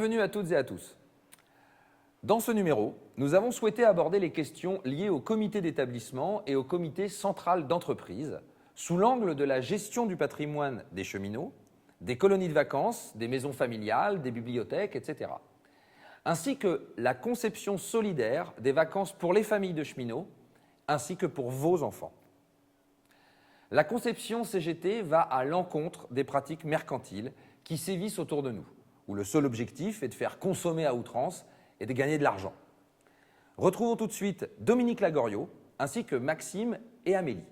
Bienvenue à toutes et à tous. Dans ce numéro, nous avons souhaité aborder les questions liées au comité d'établissement et au comité central d'entreprise sous l'angle de la gestion du patrimoine des cheminots, des colonies de vacances, des maisons familiales, des bibliothèques, etc. Ainsi que la conception solidaire des vacances pour les familles de cheminots, ainsi que pour vos enfants. La conception CGT va à l'encontre des pratiques mercantiles qui sévissent autour de nous, où le seul objectif est de faire consommer à outrance et de gagner de l'argent. Retrouvons tout de suite Dominique Lagoriot, ainsi que Maxime et Amélie.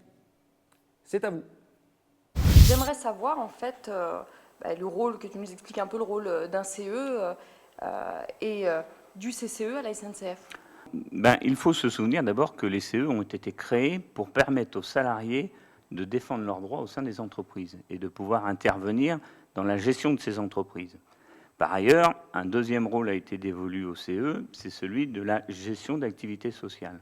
C'est à vous. J'aimerais savoir en fait le rôle, que tu nous expliques un peu le rôle d'un CE et du CCE à la SNCF. Il faut se souvenir d'abord que les CE ont été créés pour permettre aux salariés de défendre leurs droits au sein des entreprises et de pouvoir intervenir dans la gestion de ces entreprises. Par ailleurs, un deuxième rôle a été dévolu au CE, c'est celui de la gestion d'activités sociales.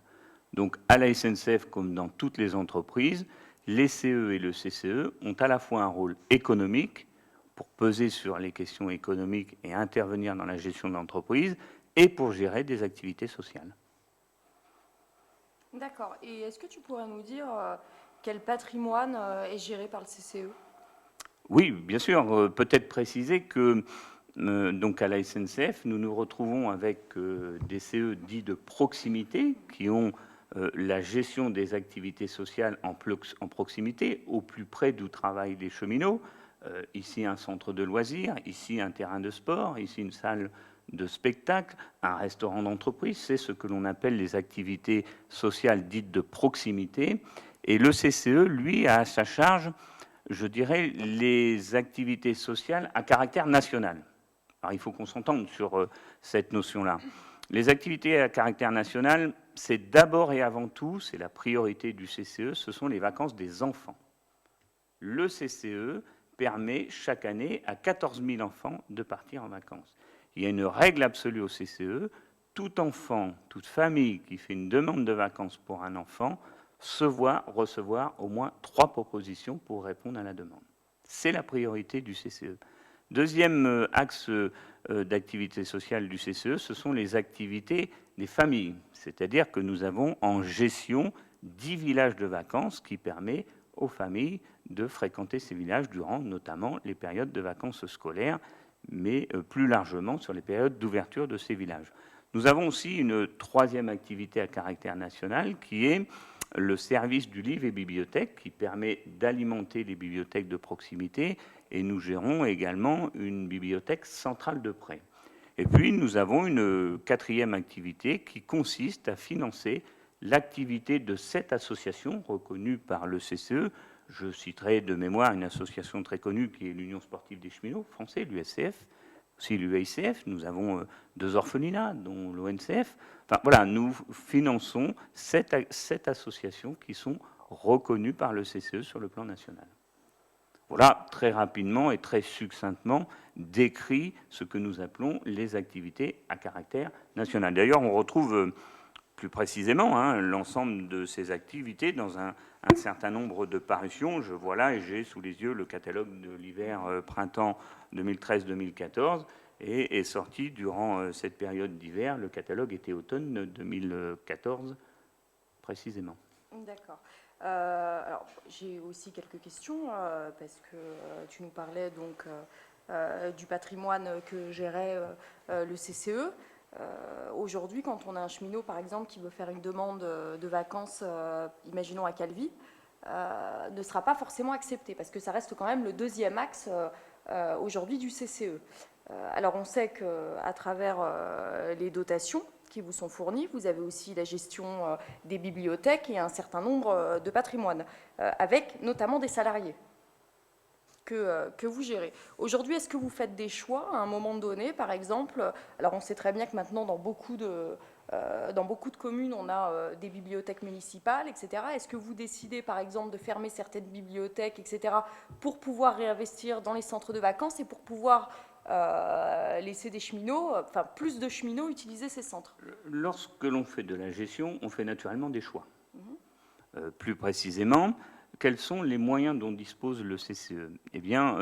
Donc à la SNCF, comme dans toutes les entreprises, les CE et le CCE ont à la fois un rôle économique pour peser sur les questions économiques et intervenir dans la gestion de l'entreprise, et pour gérer des activités sociales. D'accord. Et est-ce que tu pourrais nous dire quel patrimoine est géré par le CCE? Oui, bien sûr. Peut-être préciser que donc à la SNCF, nous nous retrouvons avec des CE dits de proximité qui ont la gestion des activités sociales en proximité, au plus près d'où travaillent les cheminots. Ici, un centre de loisirs, ici, un terrain de sport, ici, une salle de spectacle, un restaurant d'entreprise. C'est ce que l'on appelle les activités sociales dites de proximité. Et le CCE, lui, a à sa charge, je dirais, les activités sociales à caractère national. Alors, il faut qu'on s'entende sur cette notion-là. Les activités à caractère national, c'est d'abord et avant tout, c'est la priorité du CCE, ce sont les vacances des enfants. Le CCE permet chaque année à 14 000 enfants de partir en vacances. Il y a une règle absolue au CCE, tout enfant, toute famille qui fait une demande de vacances pour un enfant se voit recevoir au moins 3 propositions pour répondre à la demande. C'est la priorité du CCE. Deuxième axe d'activité sociale du CCE, ce sont les activités des familles. C'est-à-dire que nous avons en gestion 10 villages de vacances qui permettent aux familles de fréquenter ces villages durant notamment les périodes de vacances scolaires, mais plus largement sur les périodes d'ouverture de ces villages. Nous avons aussi une troisième activité à caractère national qui est le service du livre et bibliothèque qui permet d'alimenter les bibliothèques de proximité, et nous gérons également une bibliothèque centrale de prêt. Et puis nous avons une quatrième activité qui consiste à financer l'activité de 7 associations reconnues par le CCE. Je citerai de mémoire une association très connue qui est l'Union sportive des cheminots français, l'USCF, aussi l'UICF. Nous avons 2 orphelinats, dont l'ONCF. Enfin, voilà, nous finançons 7 associations qui sont reconnues par le CCE sur le plan national. Voilà, très rapidement et très succinctement, décrit ce que nous appelons les activités à caractère national. D'ailleurs, on retrouve plus précisément l'ensemble de ces activités dans un certain nombre de parutions. Je vois là, et j'ai sous les yeux le catalogue de l'hiver-printemps 2013-2014, et est sorti durant cette période d'hiver. Le catalogue était automne 2014, précisément. D'accord. Alors, j'ai aussi quelques questions, parce que tu nous parlais donc du patrimoine que gérait le CCE. Aujourd'hui, quand on a un cheminot, par exemple, qui veut faire une demande de vacances, imaginons à Calvi, ne sera pas forcément accepté, parce que ça reste quand même le deuxième axe aujourd'hui du CCE. Alors, on sait qu'à travers les dotations qui vous sont fournies, vous avez aussi la gestion des bibliothèques et un certain nombre de patrimoines, avec notamment des salariés que vous gérez. Aujourd'hui, est-ce que vous faites des choix à un moment donné, par exemple? Alors, on sait très bien que maintenant, dans beaucoup de communes, on a des bibliothèques municipales, etc. Est-ce que vous décidez, par exemple, de fermer certaines bibliothèques, etc., pour pouvoir réinvestir dans les centres de vacances et pour pouvoir laisser des cheminots, enfin plus de cheminots utiliser ces centres? Lorsque l'on fait de la gestion, on fait naturellement des choix. Plus précisément, quels sont les moyens dont dispose le CCE? Eh bien,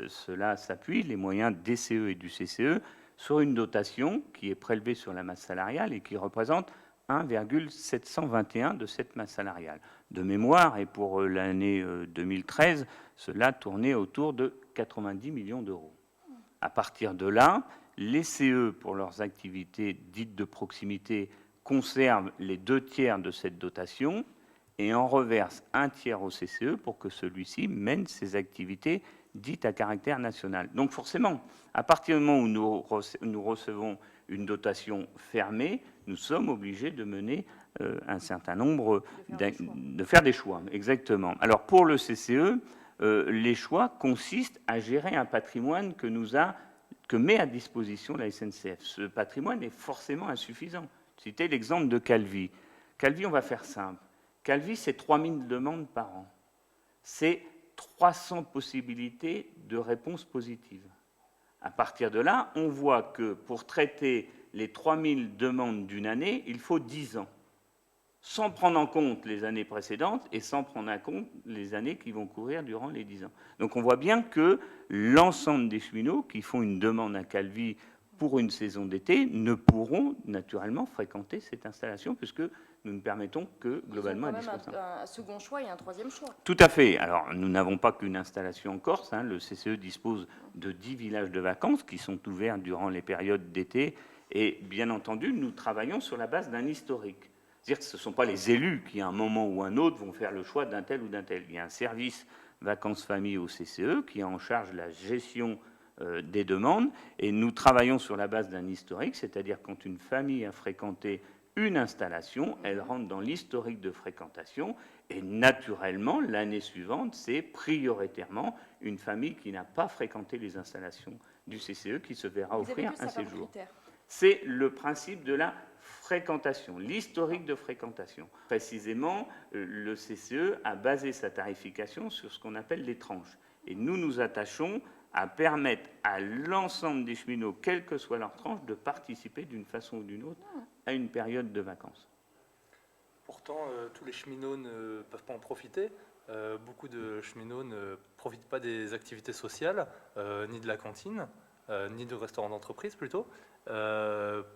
cela s'appuie, les moyens des CE et du CCE, sur une dotation qui est prélevée sur la masse salariale et qui représente 1,721 de cette masse salariale. De mémoire, et pour l'année 2013, cela tournait autour de 90 millions d'euros. À partir de là, les CE, pour leurs activités dites de proximité, conservent les 2/3 de cette dotation et en reversent 1/3 au CCE pour que celui-ci mène ses activités dites à caractère national. Donc forcément, à partir du moment où nous recevons une dotation fermée, nous sommes obligés de mener un certain nombre, de faire des choix. Exactement. Alors pour le CCE, les choix consistent à gérer un patrimoine que met à disposition la SNCF. Ce patrimoine est forcément insuffisant. Citez l'exemple de Calvi. Calvi, on va faire simple. Calvi, c'est 3000 demandes par an. C'est 300 possibilités de réponses positives. À partir de là, on voit que pour traiter les 3000 demandes d'une année, il faut 10 ans, sans prendre en compte les années précédentes et sans prendre en compte les années qui vont courir durant les 10 ans. Donc on voit bien que l'ensemble des cheminots qui font une demande à Calvi pour une saison d'été ne pourront naturellement fréquenter cette installation puisque nous ne permettons que globalement à 10%. Un second choix et un troisième choix. Tout à fait. Alors nous n'avons pas qu'une installation en Corse. Le CCE dispose de 10 villages de vacances qui sont ouverts durant les périodes d'été. Et bien entendu, nous travaillons sur la base d'un historique. C'est-à-dire que ce ne sont pas les élus qui, à un moment ou un autre, vont faire le choix d'un tel ou d'un tel. Il y a un service vacances-famille au CCE qui a en charge la gestion des demandes. Et nous travaillons sur la base d'un historique, c'est-à-dire quand une famille a fréquenté une installation, elle rentre dans l'historique de fréquentation et naturellement, l'année suivante, c'est prioritairement une famille qui n'a pas fréquenté les installations du CCE qui se verra offrir un séjour. C'est le principe de la fréquentation, l'historique de fréquentation. Précisément, le CCE a basé sa tarification sur ce qu'on appelle les tranches. Et nous nous attachons à permettre à l'ensemble des cheminots, quelle que soit leur tranche, de participer d'une façon ou d'une autre à une période de vacances. Pourtant, tous les cheminots ne peuvent pas en profiter. Beaucoup de cheminots ne profitent pas des activités sociales, ni de la cantine, ni de restaurants d'entreprise plutôt.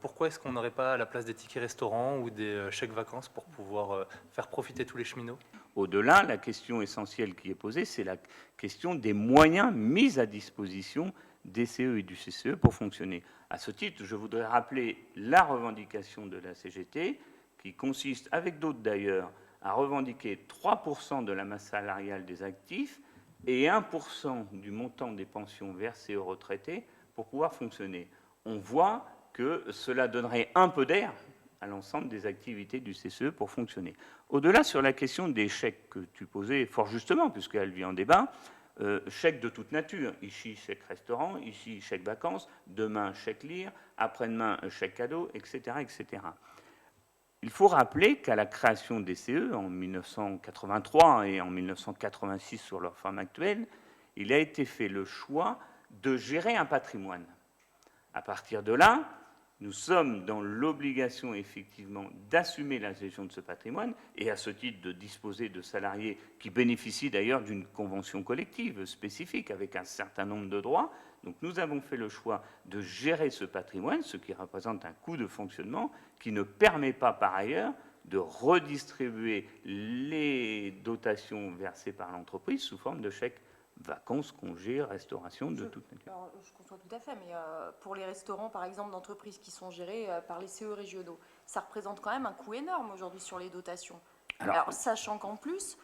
Pourquoi est-ce qu'on n'aurait pas à la place des tickets restaurants ou des chèques vacances pour pouvoir faire profiter tous les cheminots? Au-delà, la question essentielle qui est posée, c'est la question des moyens mis à disposition des CE et du CCE pour fonctionner. À ce titre, je voudrais rappeler la revendication de la CGT, qui consiste, avec d'autres d'ailleurs, à revendiquer 3% de la masse salariale des actifs et 1% du montant des pensions versées aux retraités pour pouvoir fonctionner. On voit que cela donnerait un peu d'air à l'ensemble des activités du CCE pour fonctionner. Au-delà, sur la question des chèques que tu posais fort justement, puisqu'elle vient en débat, chèques de toute nature, ici chèque restaurant, ici chèque vacances, demain chèque lire, après-demain chèque cadeau, etc., etc. Il faut rappeler qu'à la création des CE en 1983 et en 1986 sur leur forme actuelle, il a été fait le choix de gérer un patrimoine. À partir de là, nous sommes dans l'obligation effectivement d'assumer la gestion de ce patrimoine et à ce titre de disposer de salariés qui bénéficient d'ailleurs d'une convention collective spécifique avec un certain nombre de droits. Donc nous avons fait le choix de gérer ce patrimoine, ce qui représente un coût de fonctionnement qui ne permet pas par ailleurs de redistribuer les dotations versées par l'entreprise sous forme de chèques vacances, congés, restauration de toute nature. Alors, je conçois tout à fait, mais pour les restaurants, par exemple, d'entreprises qui sont gérés par les CE régionaux, ça représente quand même un coût énorme aujourd'hui sur les dotations. Alors sachant qu'en plus,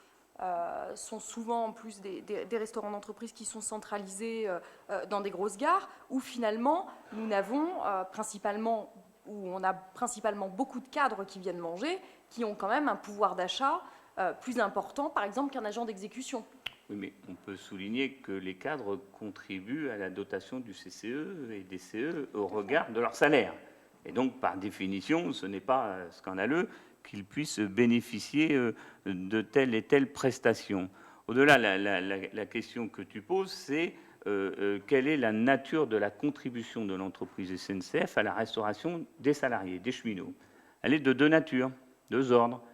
sont souvent en plus des restaurants d'entreprise qui sont centralisés dans des grosses gares, où finalement, nous n'avons principalement, où on a principalement beaucoup de cadres qui viennent manger, qui ont quand même un pouvoir d'achat plus important, par exemple, qu'un agent d'exécution. Oui, mais on peut souligner que les cadres contribuent à la dotation du CCE et des CE au regard de leur salaire. Et donc, par définition, ce n'est pas scandaleux qu'ils puissent bénéficier de telle et telle prestation. Au-delà, la question que tu poses, c'est quelle est la nature de la contribution de l'entreprise SNCF à la restauration des salariés, des cheminots. Elle est de deux natures, deux ordres.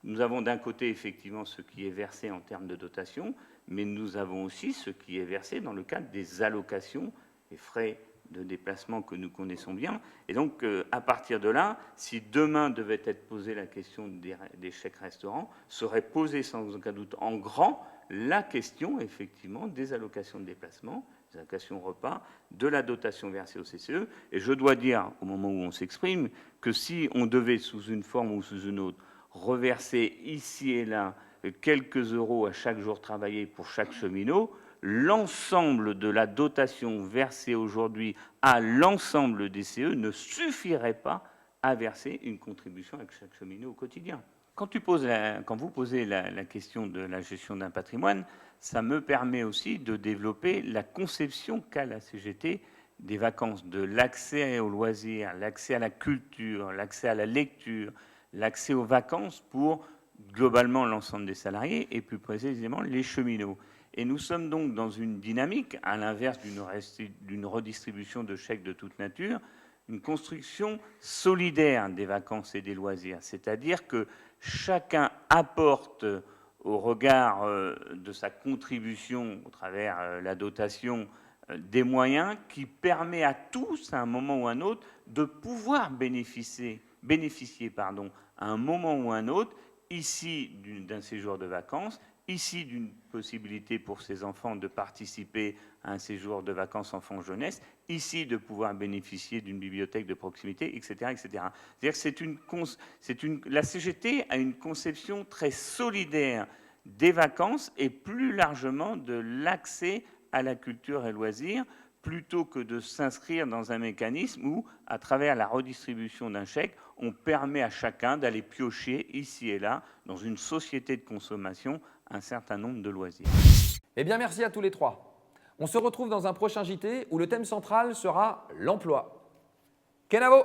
Nous avons d'un côté, effectivement, ce qui est versé en termes de dotation, mais nous avons aussi ce qui est versé dans le cadre des allocations et frais de déplacement que nous connaissons bien. Et donc, à partir de là, si demain devait être posée la question des chèques restaurants, serait posée sans aucun doute en grand la question, effectivement, des allocations de déplacement, des allocations repas, de la dotation versée au CCE. Et je dois dire, au moment où on s'exprime, que si on devait, sous une forme ou sous une autre, reverser ici et là quelques euros à chaque jour travaillé pour chaque cheminot, l'ensemble de la dotation versée aujourd'hui à l'ensemble des CE ne suffirait pas à verser une contribution à chaque cheminot au quotidien. Quand vous posez la question de la gestion d'un patrimoine, ça me permet aussi de développer la conception qu'a la CGT des vacances, de l'accès aux loisirs, l'accès à la culture, l'accès à la lecture, l'accès aux vacances pour globalement l'ensemble des salariés et plus précisément les cheminots. Et nous sommes donc dans une dynamique, à l'inverse d'une redistribution de chèques de toute nature, une construction solidaire des vacances et des loisirs. C'est-à-dire que chacun apporte au regard de sa contribution à travers la dotation des moyens qui permet à tous, à un moment ou à un autre, de pouvoir bénéficier à un moment ou à un autre, ici d'un séjour de vacances, ici d'une possibilité pour ses enfants de participer à un séjour de vacances enfants-jeunesse, ici de pouvoir bénéficier d'une bibliothèque de proximité, etc. etc. C'est-à-dire que la CGT a une conception très solidaire des vacances et plus largement de l'accès à la culture et loisirs, plutôt que de s'inscrire dans un mécanisme où, à travers la redistribution d'un chèque, on permet à chacun d'aller piocher ici et là, dans une société de consommation, un certain nombre de loisirs. Eh bien, merci à tous les trois. On se retrouve dans un prochain JT où le thème central sera l'emploi. Kenavo!